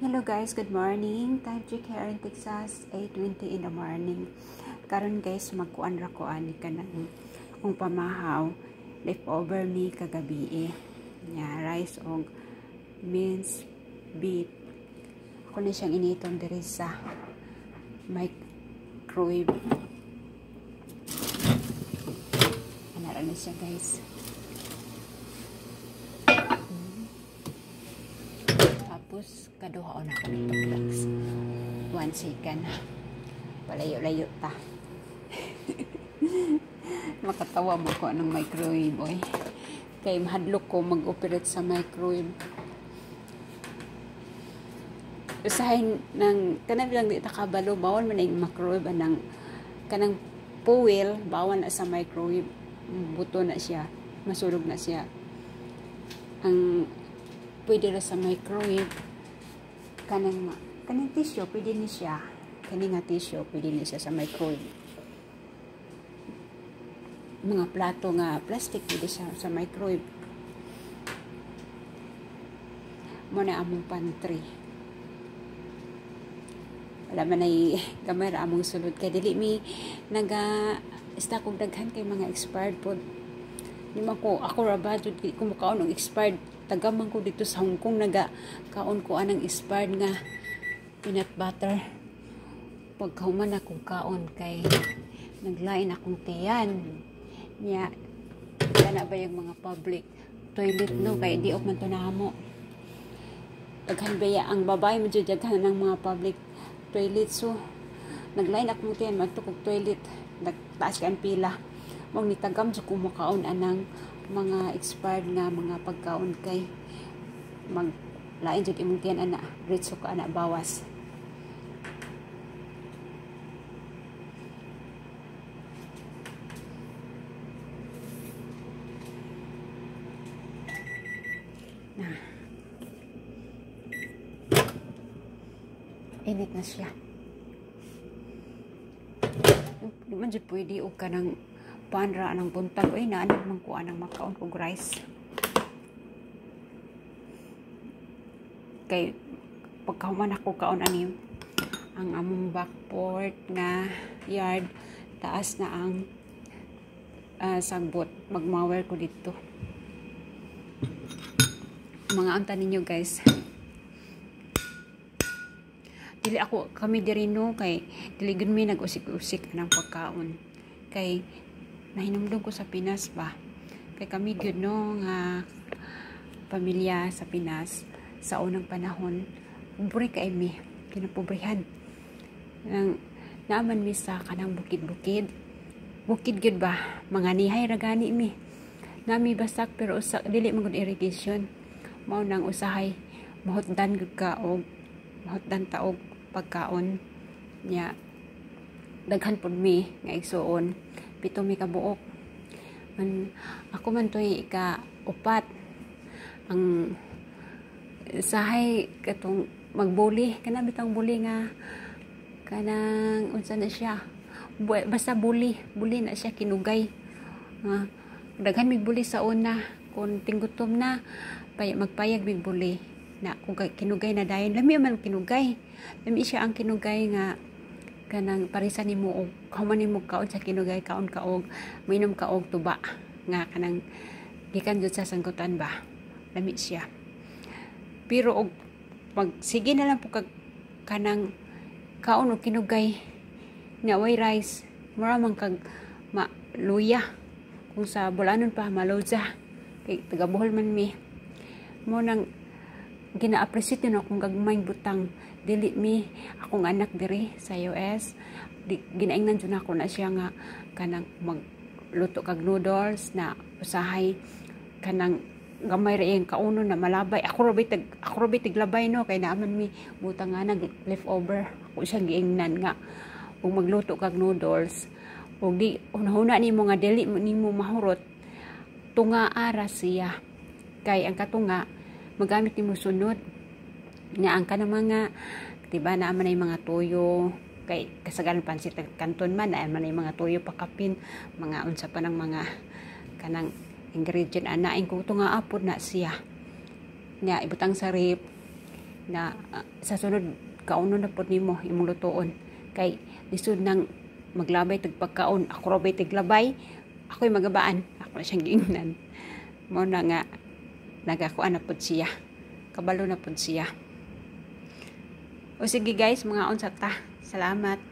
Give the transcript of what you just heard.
Hello guys, good morning. Time check here in Texas, 8:20 in the morning. Karon guys, magkuan ra ko ani kanang akong pamahaw leftover ni kagabi rice og minced beef. Ako na siyang initon diri sa microwave. Anara na siya guys. Tapos kaduha na ako nito guys. 1 second. Palayo-layo ta. Makatawa mo ko ng microwave boy. Kay mahadlok ko mag-operate sa microwave. Usahin ng kanang lang di ta kabalo bawal man ang microwave anang kanang fuel bawal na sa microwave. Buto na siya. Masulog na siya. Ang pwede ra sa microwave kanang tissue pwede ni siya kaning nga tissue pwede ni siya sa microwave. Mga plato nga plastic pwede siya sa microwave. Mo na among pantry. Wala man ay gamay ra among sulod kay dili mi naga stock og daghan kay mga expired food. Di man ko ako ra ba jud kumukaon og expired tagaman ko dito sa Hong Kong kaon ko anang expired nga peanut butter. Pagkahuman akong kaon kay naglain akong tiyan niya kana ba yung mga public toilet no kay di og man to namo daghan baya ang babae mo jud daghan ng mga public toilet so naglain akong tiyan magtukog toilet nagtaas kan pila mong nitagam sa kumakaon anang mga expired nga mga pagkaon kay maglain jud imong tiyan ana diretso ka ana bawas. Init na siya. Di man jud pwede og kanang panra anang buntag oy naanad man ko anang makaon og rice kay pagkahuman ako kaon ani ang among backport nga yard taas na ang sagbot magmower ko dito mga anta ninyo guys dili ako kami diri no kay dili gud mi nag-usik-usik anang pagkaon kay nahinumdum ko sa Pinas ba kay kami gyud no nga pamilya sa Pinas sa unang panahon pobre kay mi kinapobrihan nang naaman mi sa kanang bukid gyud ba mga nihay ra gani mi nami basak pero dili man gud irrigation mao nang usahay mahutdan gud ka og mahutdan ta og pagkaon nya daghan pud mi nga igsuon 7 mi ka buok. Ako man to'y ika-4. Ang sahay katong magbuli. Kana bitang buli nga kanang unsa na siya. Basta buli. Buli na siya kinugay. Daghan mig buli sa una. Kung tinggutom na, magpayag mig buli. Na kung kinugay na dayon. Lami man kinugay. Lami siya ang kinugay nga kanang parisan nimo og human nimo kaon sa kinugay kaon kaog minom ka og tuba nga kanang gikan jud sa sangkutan ba lami siya pero og pag sige na lang po kag kanang kaon og kinugay nga way rice mura man kag luya kung sa bulanon pa maloza kay taga Bohol man mi mo nang gina-appreciate no akong gagmay butang dili mi akong anak diri sa US ginaingnan jud ako na siya nga kanang magluto kag noodles na usahay kanang gamay ra iyang kauno na malabay ako ra tiglabay no kay naaman mi butang nga nag leftover ako siya giingnan nga ug magluto kag noodles ug di una nimo nga dili nimo mahurot tunga ara siya kay ang katunga magamit nimo sunod nga ang kanang mga diba naaman ay mga toyo kay kasagaran pansit kanton man naaman ay mga toyo pakapin mga unsa pa ng mga kanang ingredient anain ko to nga apod na siya nga ibutang sa rip na sa sunod kauno na pud nimo imong lutoon kay lisod nang maglabay tag pagkaon ako ra bay tiglabay ako'y magabaan ako na siyang giingnan mo na nga nagakuan na pud siya kabalo na pud siya o sige guys mga unsa ta salamat.